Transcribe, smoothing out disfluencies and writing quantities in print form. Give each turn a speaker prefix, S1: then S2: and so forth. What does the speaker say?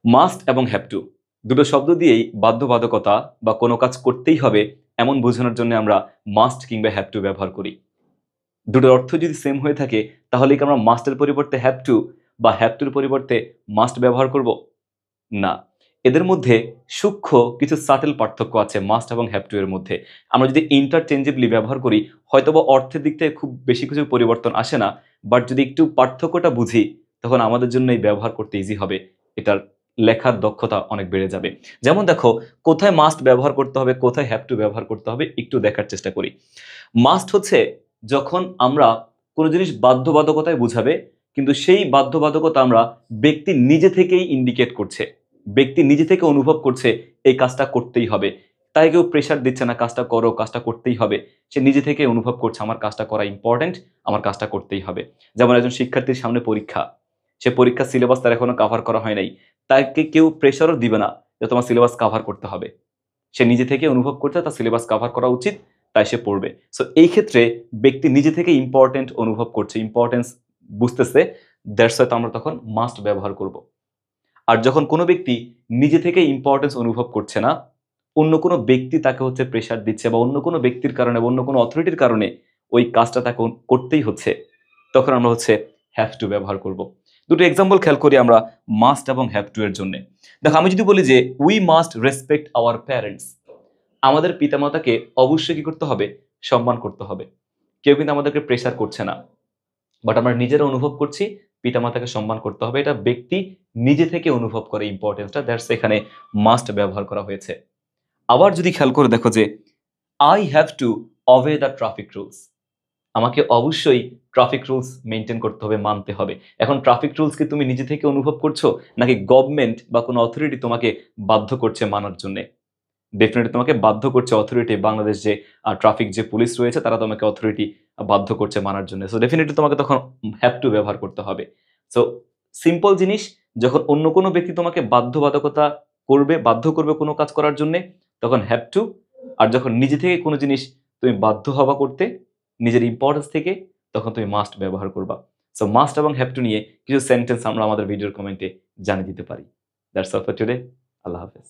S1: Must এবং have to দুটো শব্দ দিয়েই বাধ্যবাধকতা বা কোনো কাজ করতেই হবে এমন বোঝানোর জন্য আমরা মাস্ট কিংবা হ্যাভ টু ব্যবহার করি। দুটোর অর্থ যদি সেম হয়ে থাকে তাহলে কি আমরা মাস্টের পরিবর্তে হ্যাভ টু বা হ্যাভ টুর পরিবর্তে মাস্ট ব্যবহার করব? না। এদের মধ্যে সূক্ষ্ম কিছু সাটেল পার্থক্য আছে মাস্ট এবং হ্যাভ টু এর মধ্যে। আমরা যদি ইন্টারচেঞ্জেবলি ব্যবহার করি হয়তোবা অর্থের দিক থেকে খুব বেশি কিছু পরিবর্তন আসে না। বাট যদি একটু পার্থক্যটা বুঝি তখন আমাদের জন্য এই ব্যবহার করতে ইজি হবে। এটার লেখার দক্ষতা অনেক বেড়ে যাবে। যেমন দেখো কোথায় মাস্ট ব্যবহার করতে হবে, কোথায় হ্যাভ টু ব্যবহার করতে হবে একটু দেখার চেষ্টা করি। মাস্ট হচ্ছে যখন আমরা কোনো জিনিস বাধ্যবাধকতায় বুঝাবে কিন্তু সেই বাধ্যবাধকতা আমরা ব্যক্তি নিজে থেকেই ইন্ডিকেট করছে। ব্যক্তি নিজে থেকে অনুভব করছে এই কাজটা করতেই হবে। তাই কেউ প্রেশার দিচ্ছে না কাজটা করো, কাজটা করতেই হবে। সে নিজে থেকে অনুভব করছে আমার কাজটা করা ইম্পর্টেন্ট, আমার কাজটা করতেই হবে। যেমন একজন শিক্ষার্থীর সামনে পরীক্ষা, সে পরীক্ষার সিলেবাস তার এখনো কাভার করা হয় নাই, তাকে কেউ প্রেশারও দিবে না যে তোমার সিলেবাস কাভার করতে হবে। সে নিজে থেকে অনুভব করছে তার সিলেবাস কাভার করা উচিত, তাই সে পড়বে। সো এই ক্ষেত্রে ব্যক্তি নিজে থেকে ইম্পর্টেন্ট অনুভব করছে, ইম্পর্টেন্স বুঝতেছে, দ্যাটস ওয়াই আমরা তখন মাস্ট ব্যবহার করব। আর যখন কোনো ব্যক্তি নিজে থেকে ইম্পর্টেন্স অনুভব করছে না, অন্য কোনো ব্যক্তি তাকে হচ্ছে প্রেশার দিচ্ছে বা অন্য কোনো ব্যক্তির কারণে বা অন্য কোনো অথরিটির কারণে ওই কাজটা তাকে করতেই হচ্ছে, তখন আমরা হচ্ছে হ্যাভ টু ব্যবহার করব। দুটো এক্সাম্পল খেয়াল করি আমরা মাস্ট এবং হ্যাভ টু এর জন্য। দেখো আমি যদি বলি যে we must respect our parents, আমাদের পিতামাতাকে অবশ্যই কি করতে হবে? সম্মান করতে হবে। কেউ কিন্তু আমাদেরকে প্রেশার করছে না, বাট আমরা নিজেরা অনুভব করছি পিতামাতাকে সম্মান করতে হবে। এটা ব্যক্তি নিজে থেকে অনুভব করে ইম্পর্টেন্সটা, দ্যাটস এখানে মাস্ট ব্যবহার করা হয়েছে। আবার যদি খেয়াল করে দেখো যে I have to অবে the traffic rules, আমাকে অবশ্যই ট্রাফিক রুলস মেনটেন করতে হবে, মানতে হবে। এখন ট্রাফিক রুলস কি তুমি নিজে থেকে অনুভব করছো নাকি গভর্নমেন্ট বা কোনো অথরিটি তোমাকে বাধ্য করছে মানার জন্য? ডেফিনেটলি তোমাকে বাধ্য করছে অথরিটি, বাংলাদেশ যে ট্রাফিক যে পুলিশ রয়েছে তারা তোমাকে অথরিটি বাধ্য করছে মানার জন্য। সো ডেফিনেটলি তোমাকে তখন হ্যাভ টু ব্যবহার করতে হবে। সো সিম্পল জিনিস, যখন অন্য কোনো ব্যক্তি তোমাকে বাধ্যবাধকতা করবে, বাধ্য করবে কোনো কাজ করার জন্য, তখন হ্যাভ টু। আর যখন নিজে থেকে কোনো জিনিস তুমি বাধ্য হবা করতে নিজের ইম্পর্টেন্স থেকে, তখন তুমি মাস্ট ব্যবহার করবা। সো মাস্ট এবং হ্যাভ টু নিয়ে কিছু সেন্টেন্স আমরা আমাদের ভিডিওর কমেন্টে জানিয়ে দিতে পারি। That's all for today. আল্লাহ হাফেজ।